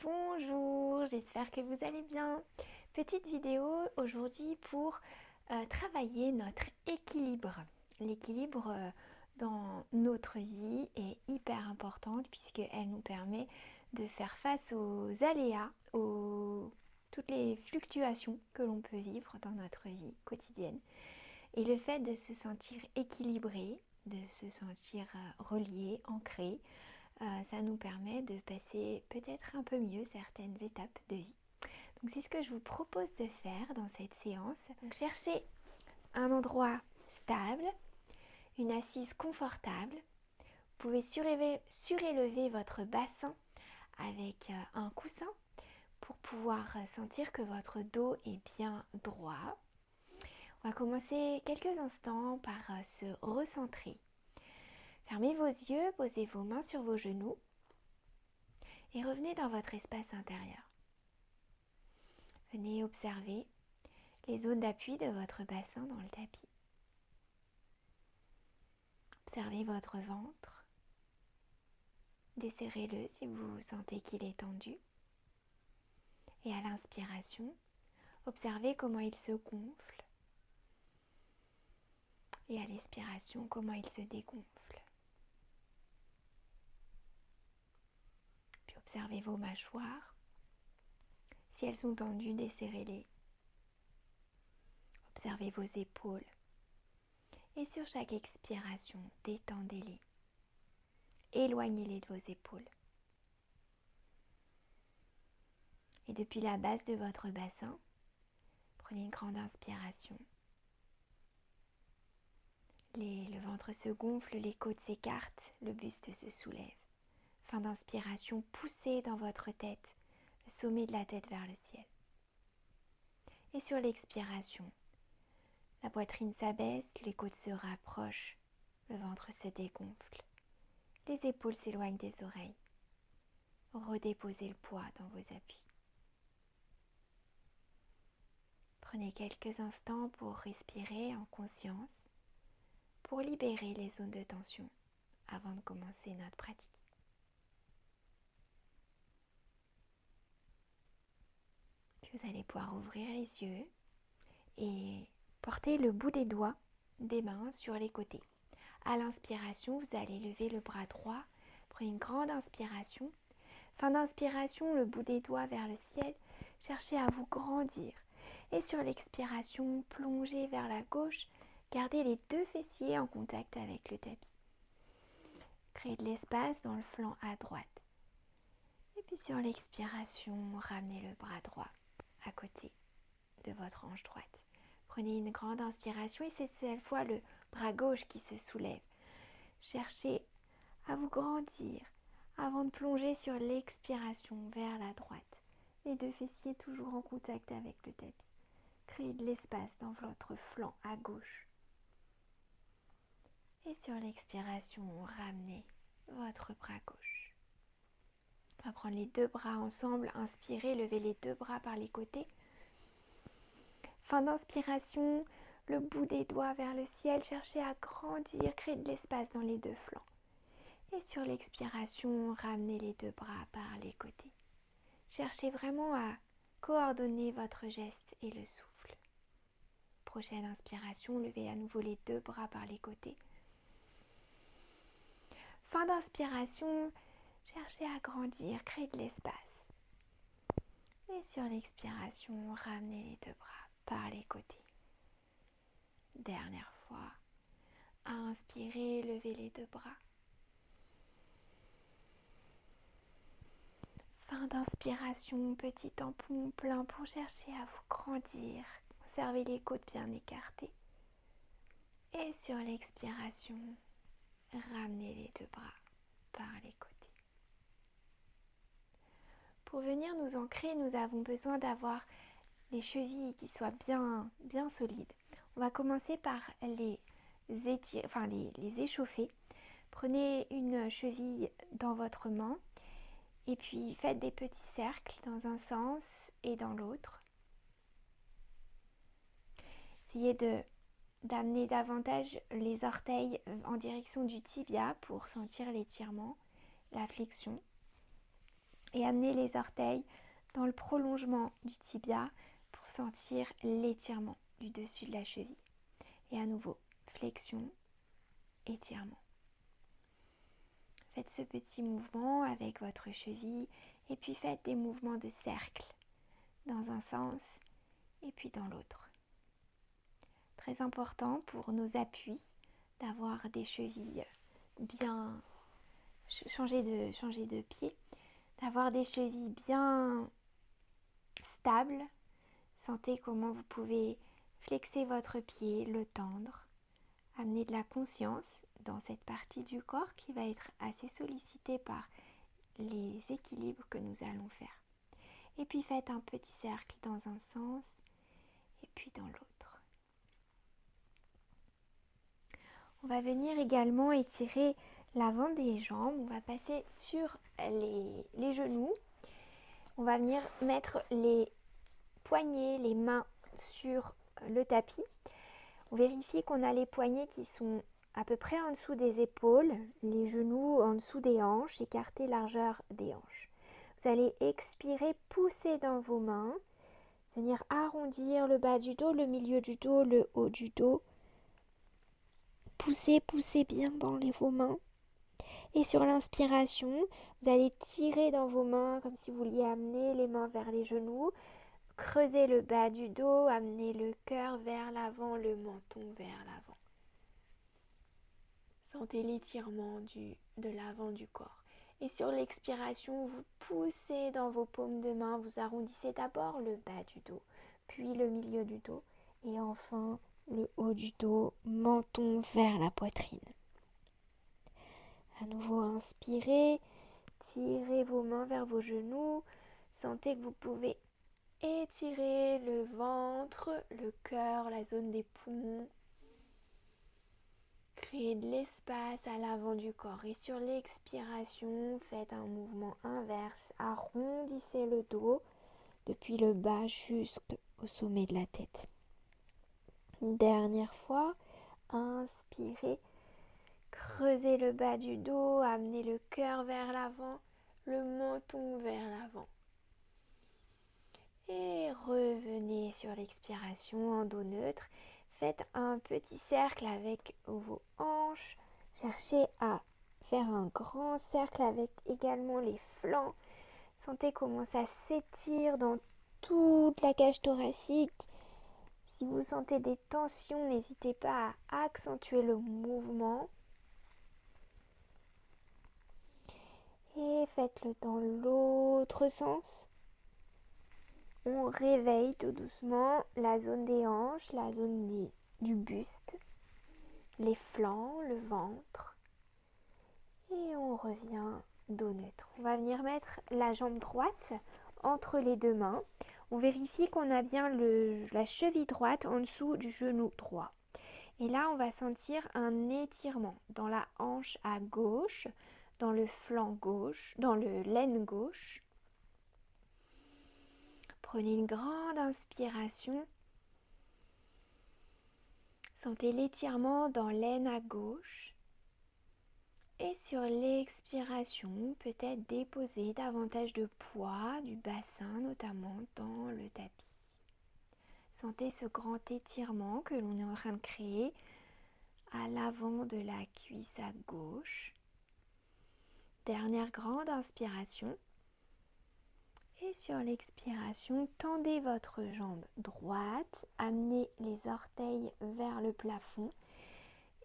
Bonjour, j'espère que vous allez bien. Petite vidéo aujourd'hui pour travailler notre équilibre. L'équilibre dans notre vie est hyper importante puisqu'elle nous permet de faire face aux aléas, toutes les fluctuations que l'on peut vivre dans notre vie quotidienne. Et le fait de se sentir équilibré, de se sentir relié, ancré, ça nous permet de passer peut-être un peu mieux certaines étapes de vie. Donc c'est ce que je vous propose de faire dans cette séance. Donc cherchez un endroit stable, une assise confortable. Vous pouvez surélever votre bassin avec un coussin pour pouvoir sentir que votre dos est bien droit. On va commencer quelques instants par se recentrer. Fermez vos yeux, posez vos mains sur vos genoux et revenez dans votre espace intérieur. Venez observer les zones d'appui de votre bassin dans le tapis. Observez votre ventre. Desserrez-le si vous sentez qu'il est tendu. Et à l'inspiration, observez comment il se gonfle. Et à l'expiration, comment il se dégonfle. Puis observez vos mâchoires. Si elles sont tendues, desserrez-les. Observez vos épaules. Et sur chaque expiration, détendez-les. Éloignez-les de vos épaules. Et depuis la base de votre bassin, prenez une grande inspiration. Le ventre se gonfle, les côtes s'écartent, le buste se soulève. Fin d'inspiration, poussez dans votre tête, le sommet de la tête vers le ciel. Et sur l'expiration, la poitrine s'abaisse, les côtes se rapprochent, le ventre se dégonfle. Les épaules s'éloignent des oreilles. Redéposez le poids dans vos appuis. Prenez quelques instants pour respirer en conscience, pour libérer les zones de tension avant de commencer notre pratique. Puis vous allez pouvoir ouvrir les yeux et porter le bout des doigts des mains sur les côtés. À l'inspiration, vous allez lever le bras droit. Prenez une grande inspiration. Fin d'inspiration, le bout des doigts vers le ciel. Cherchez à vous grandir. Et sur l'expiration, plongez vers la gauche. Gardez les deux fessiers en contact avec le tapis. Créez de l'espace dans le flanc à droite. Et puis sur l'expiration, ramenez le bras droit à côté de votre hanche droite. Prenez une grande inspiration et c'est cette fois le bras gauche qui se soulève. Cherchez à vous grandir avant de plonger sur l'expiration vers la droite. Les deux fessiers toujours en contact avec le tapis. Créez de l'espace dans votre flanc à gauche. Et sur l'expiration, ramenez votre bras gauche. On va prendre les deux bras ensemble. Inspirez, levez les deux bras par les côtés. Fin d'inspiration, le bout des doigts vers le ciel. Cherchez à grandir, créer de l'espace dans les deux flancs. Et sur l'expiration, ramenez les deux bras par les côtés. Cherchez vraiment à coordonner votre geste et le souffle. Prochaine inspiration, levez à nouveau les deux bras par les côtés. Fin d'inspiration, cherchez à grandir, créer de l'espace. Et sur l'expiration, ramenez les deux bras par les côtés. Dernière fois, inspirez, levez les deux bras. Fin d'inspiration, petit tampon plein pour chercher à vous grandir. Conservez les côtes bien écartées. Et sur l'expiration, ramenez les deux bras par les côtés. Pour venir nous ancrer, nous avons besoin d'avoir les chevilles qui soient bien solides. On va commencer par les échauffer. Prenez une cheville dans votre main et puis faites des petits cercles dans un sens et dans l'autre. Essayez d'amener davantage les orteils en direction du tibia pour sentir l'étirement, la flexion. Et et amenez les orteils dans le prolongement du tibia pour sentir l'étirement du dessus de la cheville. Et à nouveau, flexion, étirement. Faites ce petit mouvement avec votre cheville et puis faites des mouvements de cercle dans un sens et puis dans l'autre. Très important pour nos appuis d'avoir des chevilles bien, changer de pied, d'avoir des chevilles bien stables. Sentez comment vous pouvez flexer votre pied, le tendre, amener de la conscience dans cette partie du corps qui va être assez sollicitée par les équilibres que nous allons faire. Et puis faites un petit cercle dans un sens et puis dans l'autre. On va venir également étirer l'avant des jambes. On va passer sur les genoux. On va venir mettre les poignets, les mains sur le tapis. On vérifie qu'on a les poignets qui sont à peu près en dessous des épaules, les genoux en dessous des hanches, écartez largeur des hanches. Vous allez expirer, pousser dans vos mains, venir arrondir le bas du dos, le milieu du dos, le haut du dos. Poussez bien dans vos mains. Et sur l'inspiration, vous allez tirer dans vos mains comme si vous vouliez amener les mains vers les genoux. Creusez le bas du dos, amenez le cœur vers l'avant, le menton vers l'avant. Sentez l'étirement de l'avant du corps. Et sur l'expiration, vous poussez dans vos paumes de main, vous arrondissez d'abord le bas du dos, puis le milieu du dos, et enfin le haut du dos, menton vers la poitrine. À nouveau, inspirez, tirez vos mains vers vos genoux, sentez que vous pouvez étirer le ventre, le cœur, la zone des poumons. Créez de l'espace à l'avant du corps. Et sur l'expiration, faites un mouvement inverse. Arrondissez le dos depuis le bas jusqu'au sommet de la tête. Une dernière fois, inspirez. Creusez le bas du dos, amenez le cœur vers l'avant, le menton vers l'avant. Et revenez sur l'expiration en dos neutre. Faites un petit cercle avec vos hanches. Cherchez à faire un grand cercle avec également les flancs. Sentez comment ça s'étire dans toute la cage thoracique. Si vous sentez des tensions, n'hésitez pas à accentuer le mouvement. Et faites-le dans l'autre sens. On réveille tout doucement la zone des hanches, la zone du buste, les flancs, le ventre. Et on revient dos neutre. On va venir mettre la jambe droite entre les deux mains. On vérifie qu'on a bien la cheville droite en dessous du genou droit. Et là, on va sentir un étirement dans la hanche à gauche, dans le flanc gauche, dans le l'aine gauche. Prenez une grande inspiration. Sentez l'étirement dans l'aine à gauche. Et sur l'expiration, peut-être déposer davantage de poids du bassin, notamment dans le tapis. Sentez ce grand étirement que l'on est en train de créer à l'avant de la cuisse à gauche. Dernière grande inspiration. Et sur l'expiration, tendez votre jambe droite, amenez les orteils vers le plafond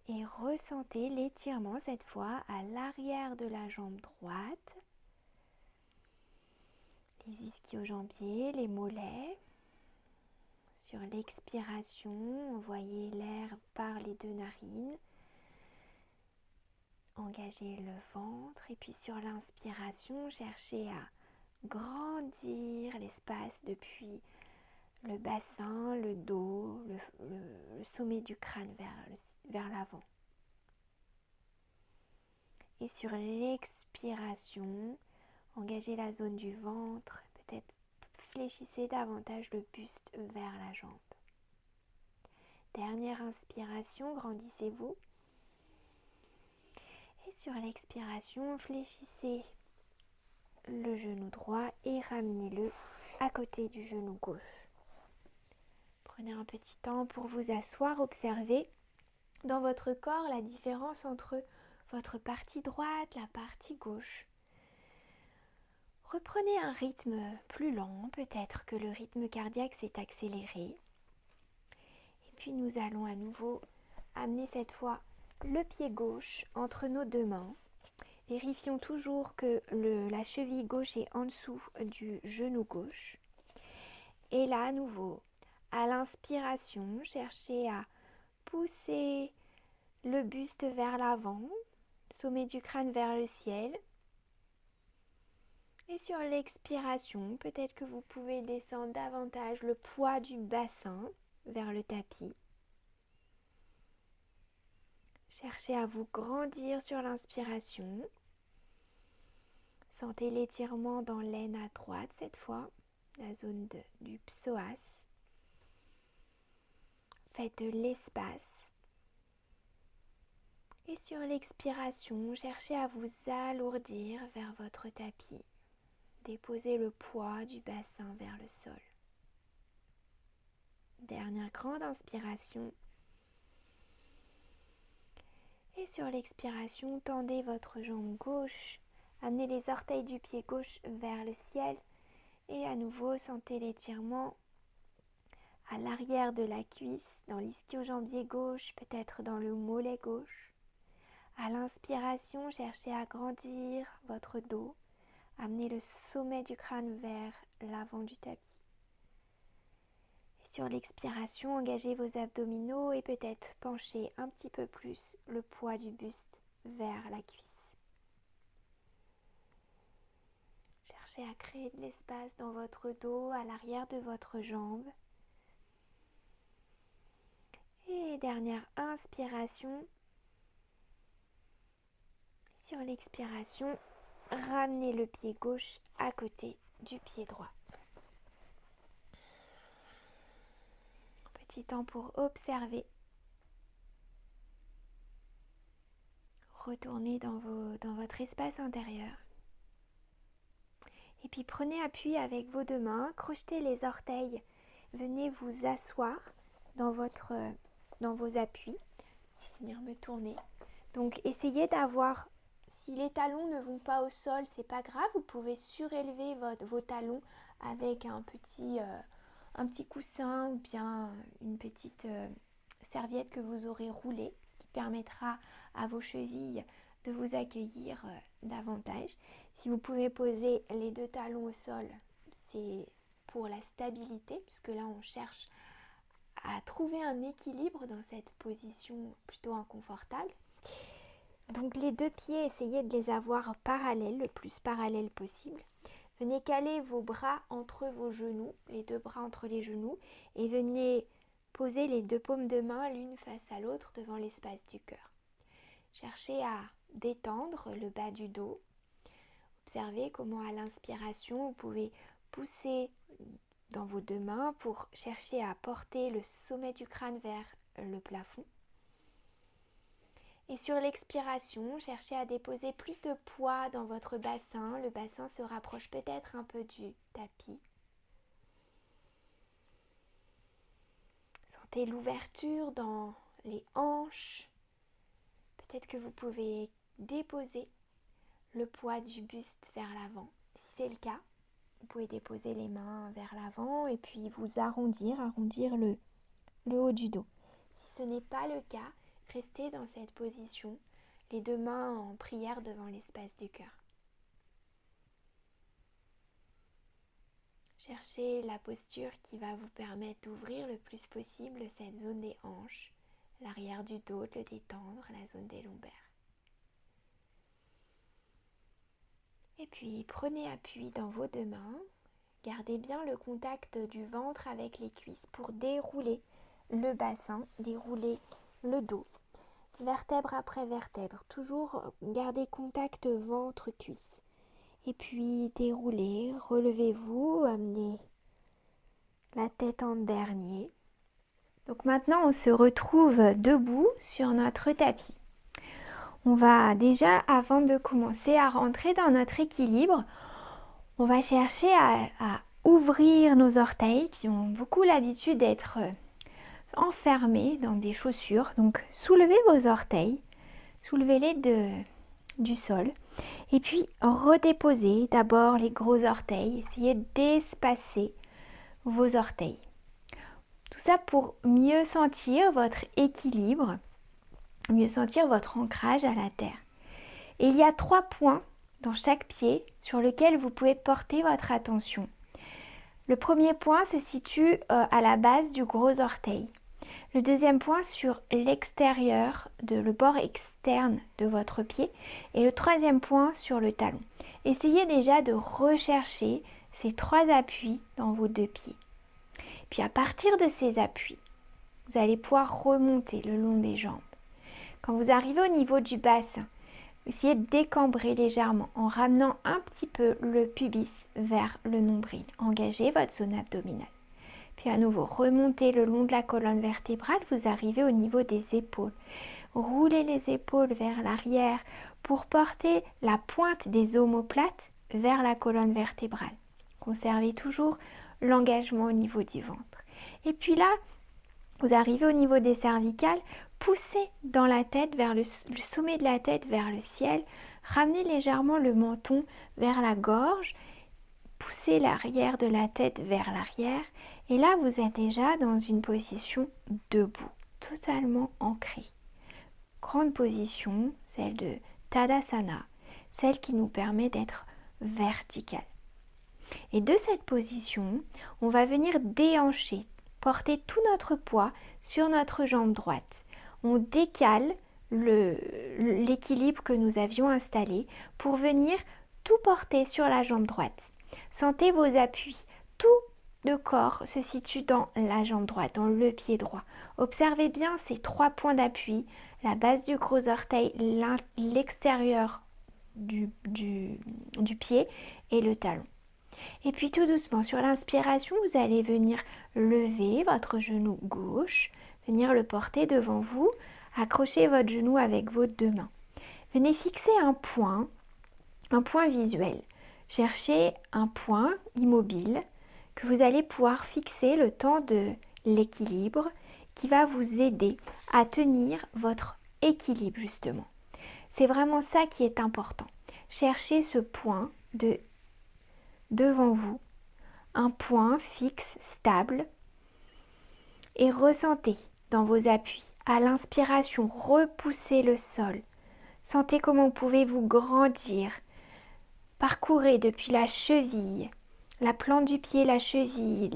et ressentez l'étirement cette fois à l'arrière de la jambe droite, les ischio-jambiers, les mollets. Sur l'expiration, envoyez l'air par les deux narines, engagez le ventre et puis sur l'inspiration, cherchez à grandir l'espace depuis le bassin, le dos, le sommet du crâne vers l'avant. Et sur l'expiration, engagez la zone du ventre, peut-être fléchissez davantage le buste vers la jambe. Dernière inspiration, grandissez-vous. Et sur l'expiration, fléchissez le genou droit et ramenez-le à côté du genou gauche. Prenez un petit temps pour vous asseoir, observez dans votre corps la différence entre votre partie droite, la partie gauche. Reprenez un rythme plus lent, peut-être que le rythme cardiaque s'est accéléré. Et puis nous allons à nouveau amener cette fois le pied gauche entre nos deux mains. Vérifions toujours que la cheville gauche est en dessous du genou gauche. Et là, à nouveau, à l'inspiration, cherchez à pousser le buste vers l'avant, sommet du crâne vers le ciel. Et sur l'expiration, peut-être que vous pouvez descendre davantage le poids du bassin vers le tapis. Cherchez à vous grandir sur l'inspiration. Sentez l'étirement dans l'aine à droite cette fois, la zone du psoas. Faites de l'espace. Et sur l'expiration, cherchez à vous alourdir vers votre tapis. Déposez le poids du bassin vers le sol. Dernière grande inspiration. Et sur l'expiration, tendez votre jambe gauche. Amenez les orteils du pied gauche vers le ciel. Et à nouveau, sentez l'étirement à l'arrière de la cuisse, dans l'ischio-jambier gauche, peut-être dans le mollet gauche. À l'inspiration, cherchez à grandir votre dos. Amenez le sommet du crâne vers l'avant du tapis. Et sur l'expiration, engagez vos abdominaux et peut-être penchez un petit peu plus le poids du buste vers la cuisse. Cherchez à créer de l'espace dans votre dos, à l'arrière de votre jambe. Et dernière inspiration. Sur l'expiration, ramenez le pied gauche à côté du pied droit. Petit temps pour observer. Retournez dans votre espace intérieur. Et puis prenez appui avec vos deux mains, crochetez les orteils. Venez vous asseoir dans vos appuis. Je vais venir me tourner. Donc essayez d'avoir, si les talons ne vont pas au sol, c'est pas grave, vous pouvez surélever vos talons avec un petit coussin ou bien une petite serviette que vous aurez roulée, ce qui permettra à vos chevilles de vous accueillir davantage. Si vous pouvez poser les deux talons au sol, c'est pour la stabilité, puisque là on cherche à trouver un équilibre dans cette position plutôt inconfortable. Donc les deux pieds, essayez de les avoir parallèles, le plus parallèles possible. Venez caler vos bras entre vos genoux, les deux bras entre les genoux, et venez poser les deux paumes de main l'une face à l'autre devant l'espace du cœur. Cherchez à détendre le bas du dos. Observez comment à l'inspiration, vous pouvez pousser dans vos deux mains pour chercher à porter le sommet du crâne vers le plafond. Et sur l'expiration, cherchez à déposer plus de poids dans votre bassin. Le bassin se rapproche peut-être un peu du tapis. Sentez l'ouverture dans les hanches. Peut-être que vous pouvez déposer le poids du buste vers l'avant. Si c'est le cas, vous pouvez déposer les mains vers l'avant et puis vous arrondir le haut du dos. Si ce n'est pas le cas, restez dans cette position, les deux mains en prière devant l'espace du cœur. Cherchez la posture qui va vous permettre d'ouvrir le plus possible cette zone des hanches, l'arrière du dos, de le détendre, la zone des lombaires. Et puis prenez appui dans vos deux mains, gardez bien le contact du ventre avec les cuisses pour dérouler le bassin, dérouler le dos, vertèbre après vertèbre, toujours gardez contact ventre-cuisse. Et puis déroulez, relevez-vous, amenez la tête en dernier. Donc maintenant on se retrouve debout sur notre tapis. On va déjà, avant de commencer à rentrer dans notre équilibre, On va chercher à ouvrir nos orteils qui ont beaucoup l'habitude d'être enfermés dans des chaussures. Donc soulevez vos orteils, soulevez-les du sol. Et puis redéposez d'abord les gros orteils. Essayez d'espacer vos orteils. Tout ça pour mieux sentir votre équilibre, mieux sentir votre ancrage à la terre. Et il y a 3 points dans chaque pied sur lesquels vous pouvez porter votre attention. Le premier point se situe à la base du gros orteil. Le deuxième point sur l'extérieur, le bord externe de votre pied. Et le troisième point sur le talon. Essayez déjà de rechercher ces 3 appuis dans vos 2 pieds. Puis à partir de ces appuis, vous allez pouvoir remonter le long des jambes. Quand vous arrivez au niveau du bassin, essayez de décambrer légèrement en ramenant un petit peu le pubis vers le nombril. Engagez votre zone abdominale. Puis à nouveau, remontez le long de la colonne vertébrale, vous arrivez au niveau des épaules. Roulez les épaules vers l'arrière pour porter la pointe des omoplates vers la colonne vertébrale. Conservez toujours l'engagement au niveau du ventre. Et puis là, vous arrivez au niveau des cervicales, poussez dans la tête vers le sommet de la tête vers le ciel, ramenez légèrement le menton vers la gorge, poussez l'arrière de la tête vers l'arrière et là vous êtes déjà dans une position debout, totalement ancrée. Grande position, celle de Tadasana, celle qui nous permet d'être vertical. Et de cette position, on va venir déhancher, porter tout notre poids sur notre jambe droite. On décale l'équilibre que nous avions installé pour venir tout porter sur la jambe droite. Sentez vos appuis. Tout le corps se situe dans la jambe droite, dans le pied droit. Observez bien ces 3 points d'appui, la base du gros orteil, l'extérieur du pied et le talon. Et puis tout doucement, sur l'inspiration, vous allez venir lever votre genou gauche, venir le porter devant vous, accrocher votre genou avec vos 2 mains. Venez fixer un point visuel. Cherchez un point immobile que vous allez pouvoir fixer le temps de l'équilibre qui va vous aider à tenir votre équilibre justement. C'est vraiment ça qui est important. Cherchez ce point devant vous, un point fixe, stable, et ressentez dans vos appuis. À l'inspiration, repoussez le sol. Sentez comment vous pouvez vous grandir. Parcourez depuis la cheville, la plante du pied, la cheville,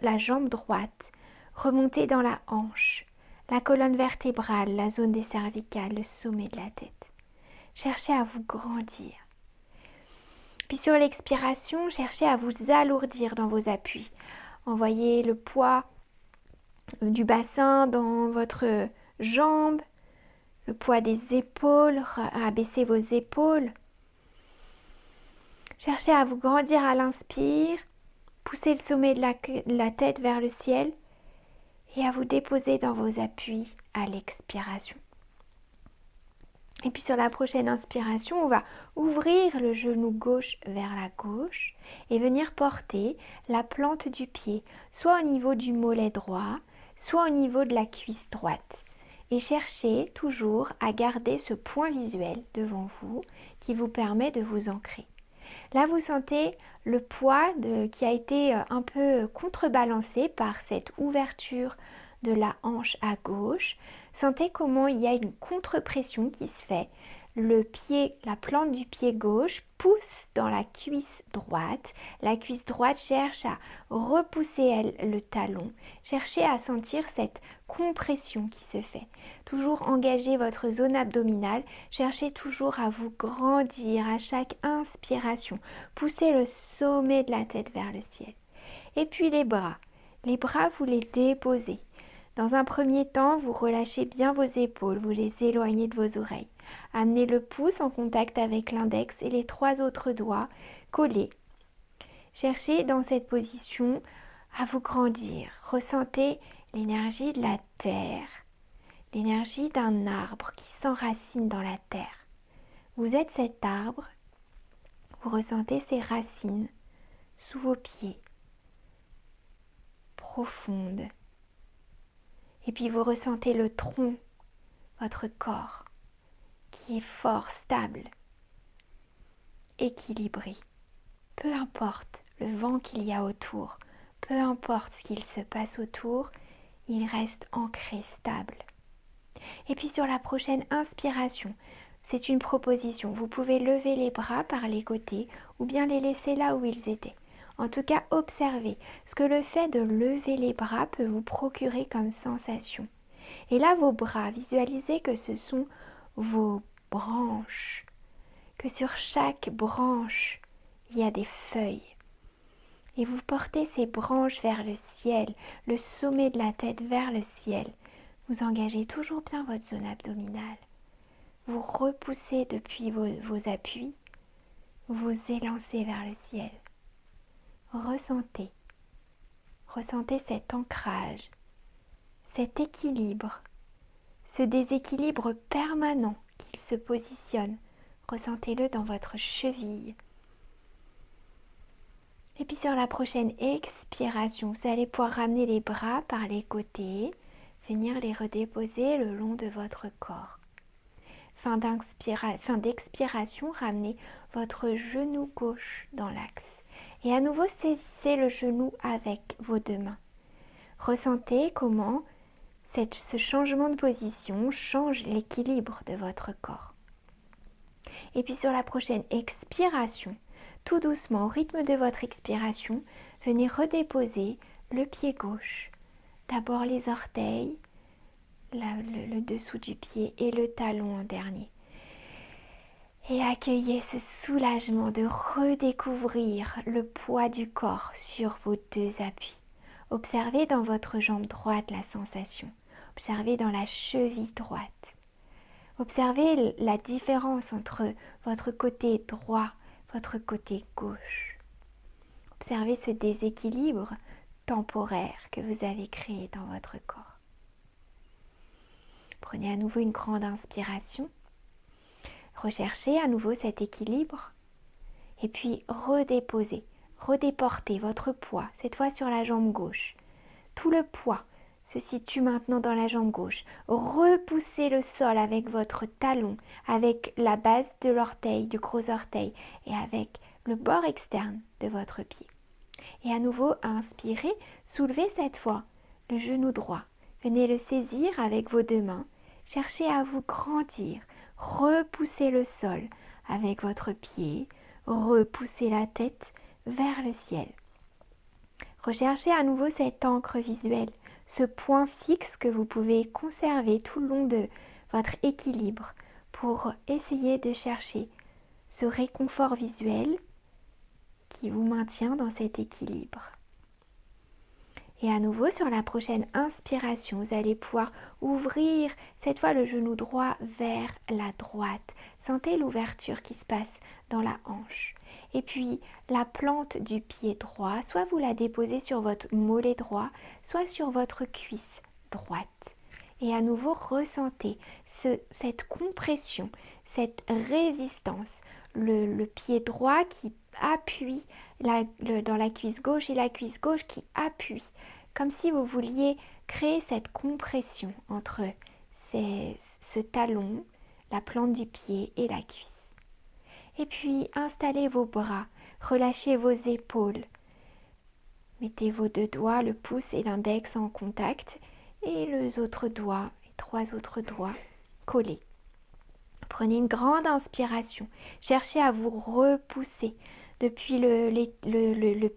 la jambe droite. Remontez dans la hanche, la colonne vertébrale, la zone des cervicales, le sommet de la tête. Cherchez à vous grandir. Puis sur l'expiration, cherchez à vous alourdir dans vos appuis. Envoyez le poids du bassin dans votre jambe, le poids des épaules, abaissez vos épaules. Cherchez à vous grandir à l'inspire, poussez le sommet de la tête vers le ciel et à vous déposer dans vos appuis à l'expiration. Et puis sur la prochaine inspiration, on va ouvrir le genou gauche vers la gauche et venir porter la plante du pied, soit au niveau du mollet droit, soit au niveau de la cuisse droite. Et cherchez toujours à garder ce point visuel devant vous qui vous permet de vous ancrer. Là, vous sentez le poids qui a été un peu contrebalancé par cette ouverture de la hanche à gauche. Sentez comment il y a une contre-pression qui se fait. Le pied, la plante du pied gauche pousse dans la cuisse droite. La cuisse droite cherche à repousser le talon. Cherchez à sentir cette compression qui se fait. Toujours engagez votre zone abdominale. Cherchez toujours à vous grandir à chaque inspiration. Poussez le sommet de la tête vers le ciel. Et puis les bras. Les bras, vous les déposez. Dans un premier temps, vous relâchez bien vos épaules, vous les éloignez de vos oreilles. Amenez le pouce en contact avec l'index et les 3 autres doigts collés. Cherchez dans cette position à vous grandir. Ressentez l'énergie de la terre, l'énergie d'un arbre qui s'enracine dans la terre. Vous êtes cet arbre, vous ressentez ses racines sous vos pieds, profonde. Et puis vous ressentez le tronc, votre corps, qui est fort, stable, équilibré. Peu importe le vent qu'il y a autour, peu importe ce qu'il se passe autour, il reste ancré, stable. Et puis sur la prochaine inspiration, c'est une proposition. Vous pouvez lever les bras par les côtés ou bien les laisser là où ils étaient. En tout cas, observez ce que le fait de lever les bras peut vous procurer comme sensation. Et là, vos bras, visualisez que ce sont vos branches, que sur chaque branche, il y a des feuilles. Et vous portez ces branches vers le ciel, le sommet de la tête vers le ciel. Vous engagez toujours bien votre zone abdominale. Vous repoussez depuis vos appuis, vous élancez vers le ciel. Ressentez cet ancrage, cet équilibre, ce déséquilibre permanent qu'il se positionne. Ressentez-le dans votre cheville. Et puis sur la prochaine expiration, vous allez pouvoir ramener les bras par les côtés, venir les redéposer le long de votre corps. Fin d'expiration, ramenez votre genou gauche dans l'axe. Et à nouveau, saisissez le genou avec vos deux mains. Ressentez comment ce changement de position change l'équilibre de votre corps. Et puis sur la prochaine expiration, tout doucement, au rythme de votre expiration, venez redéposer le pied gauche. D'abord les orteils, le dessous du pied et le talon en dernier. Et accueillez ce soulagement de redécouvrir le poids du corps sur vos deux appuis. Observez dans votre jambe droite la sensation. Observez dans la cheville droite. Observez la différence entre votre côté droit, votre côté gauche. Observez ce déséquilibre temporaire que vous avez créé dans votre corps. Prenez à nouveau une grande inspiration. Recherchez à nouveau cet équilibre. Et puis redéposez, redéportez votre poids, cette fois sur la jambe gauche. Tout le poids se situe maintenant dans la jambe gauche. Repoussez le sol avec votre talon, avec la base de l'orteil, du gros orteil et avec le bord externe de votre pied. Et à nouveau, inspirez, soulevez cette fois le genou droit. Venez le saisir avec vos deux mains. Cherchez à vous grandir. Repoussez le sol avec votre pied. Repoussez la tête vers le ciel. Recherchez à nouveau cette encre visuelle, ce point fixe que vous pouvez conserver tout le long de votre équilibre pour essayer de chercher ce réconfort visuel qui vous maintient dans cet équilibre. Et à nouveau, sur la prochaine inspiration, vous allez pouvoir ouvrir cette fois le genou droit vers la droite. Sentez l'ouverture qui se passe dans la hanche. Et puis la plante du pied droit, soit vous la déposez sur votre mollet droit, soit sur votre cuisse droite. Et à nouveau, ressentez cette compression, cette résistance. Le pied droit qui appuie dans la cuisse gauche et la cuisse gauche qui appuie. Comme si vous vouliez créer cette compression entre ce talon, la plante du pied et la cuisse. Et puis installez vos bras, relâchez vos épaules. Mettez vos deux doigts, le pouce et l'index en contact et les autres doigts, les trois autres doigts collés. Prenez une grande inspiration. Cherchez à vous repousser depuis le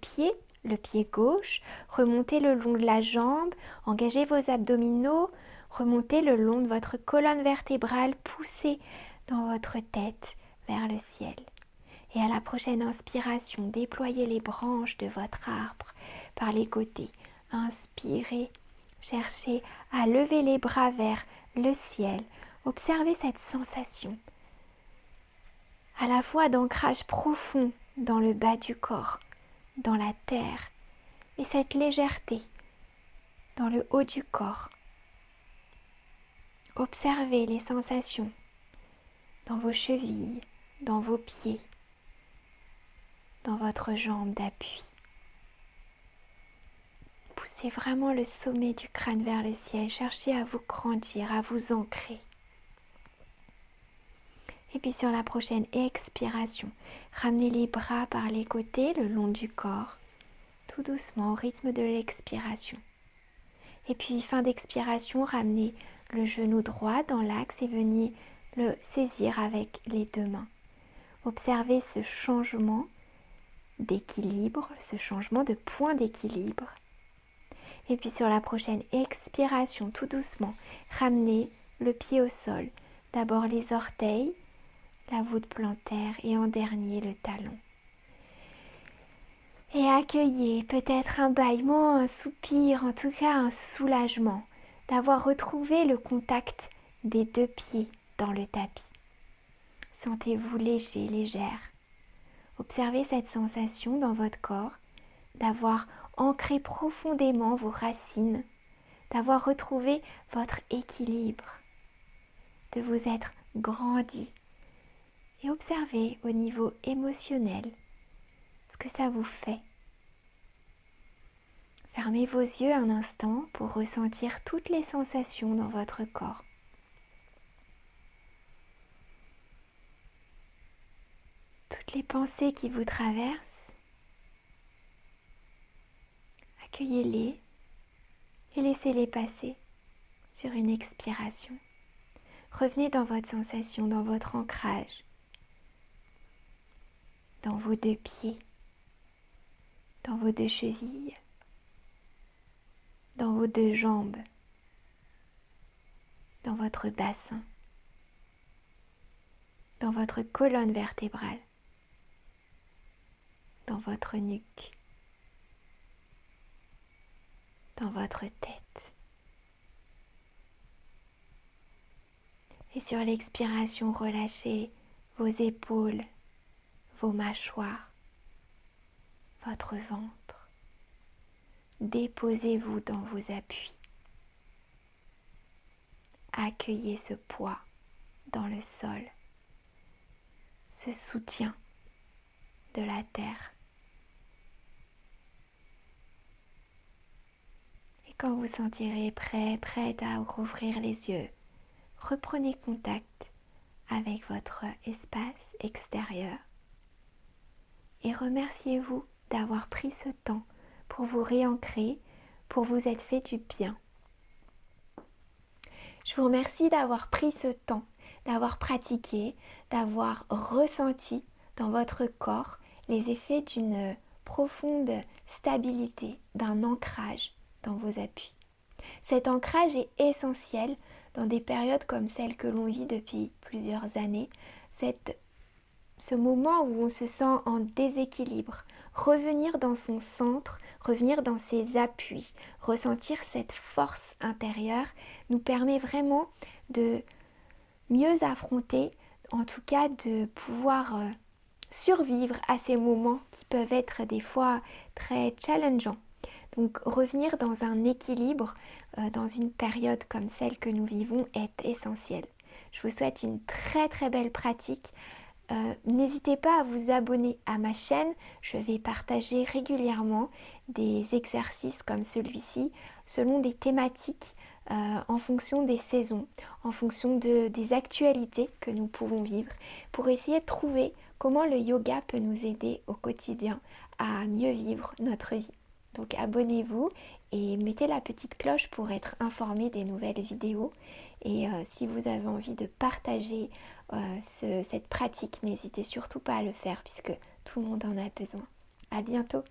pied gauche. Remontez le long de la jambe. Engagez vos abdominaux. Remontez le long de votre colonne vertébrale. Poussez dans votre tête vers le ciel. Et à la prochaine inspiration, déployez les branches de votre arbre par les côtés. Inspirez. Cherchez à lever les bras vers le ciel. Observez cette sensation à la fois d'ancrage profond dans le bas du corps, dans la terre, et cette légèreté dans le haut du corps. Observez les sensations dans vos chevilles, dans vos pieds, dans votre jambe d'appui. Poussez vraiment le sommet du crâne vers le ciel. Cherchez à vous grandir, à vous ancrer. Et puis sur la prochaine expiration, ramenez les bras par les côtés le long du corps, tout doucement au rythme de l'expiration. Et puis fin d'expiration, ramenez le genou droit dans l'axe et venez le saisir avec les deux mains. Observez ce changement d'équilibre, ce changement de point d'équilibre. Et puis sur la prochaine expiration, tout doucement, ramenez le pied au sol. D'abord les orteils, la voûte plantaire et en dernier le talon. Et accueillez peut-être un bâillement, un soupir, en tout cas un soulagement d'avoir retrouvé le contact des deux pieds dans le tapis. Sentez-vous léger, légère. Observez cette sensation dans votre corps, d'avoir ancré profondément vos racines, d'avoir retrouvé votre équilibre, de vous être grandi. Et observez au niveau émotionnel ce que ça vous fait. Fermez vos yeux un instant pour ressentir toutes les sensations dans votre corps. Toutes les pensées qui vous traversent, accueillez-les et laissez-les passer sur une expiration. Revenez dans votre sensation, dans votre ancrage, dans vos deux pieds, dans vos deux chevilles, dans vos deux jambes, dans votre bassin, dans votre colonne vertébrale, dans votre nuque, dans votre tête. Et sur l'expiration, relâchez vos épaules, vos mâchoires, votre ventre. Déposez-vous dans vos appuis. Accueillez ce poids dans le sol, ce soutien de la terre. Et quand vous sentirez prête à rouvrir les yeux, reprenez contact avec votre espace extérieur et remerciez-vous d'avoir pris ce temps pour vous réancrer, pour vous être fait du bien. Je vous remercie d'avoir pris ce temps, d'avoir pratiqué, d'avoir ressenti dans votre corps les effets d'une profonde stabilité, d'un ancrage dans vos appuis. Cet ancrage est essentiel dans des périodes comme celle que l'on vit depuis plusieurs années, ce moment où on se sent en déséquilibre, revenir dans son centre, revenir dans ses appuis, ressentir cette force intérieure nous permet vraiment de mieux affronter, en tout cas de pouvoir survivre à ces moments qui peuvent être des fois très challengeants. Donc revenir dans un équilibre dans une période comme celle que nous vivons est essentiel. Je vous souhaite une très très belle pratique. N'hésitez pas à vous abonner à ma chaîne. Je vais partager régulièrement des exercices comme celui-ci selon des thématiques en fonction des saisons, en fonction des actualités que nous pouvons vivre pour essayer de trouver comment le yoga peut nous aider au quotidien à mieux vivre notre vie. Donc abonnez-vous et mettez la petite cloche pour être informé des nouvelles vidéos. Et si vous avez envie de partager cette pratique, n'hésitez surtout pas à le faire puisque tout le monde en a besoin. À bientôt!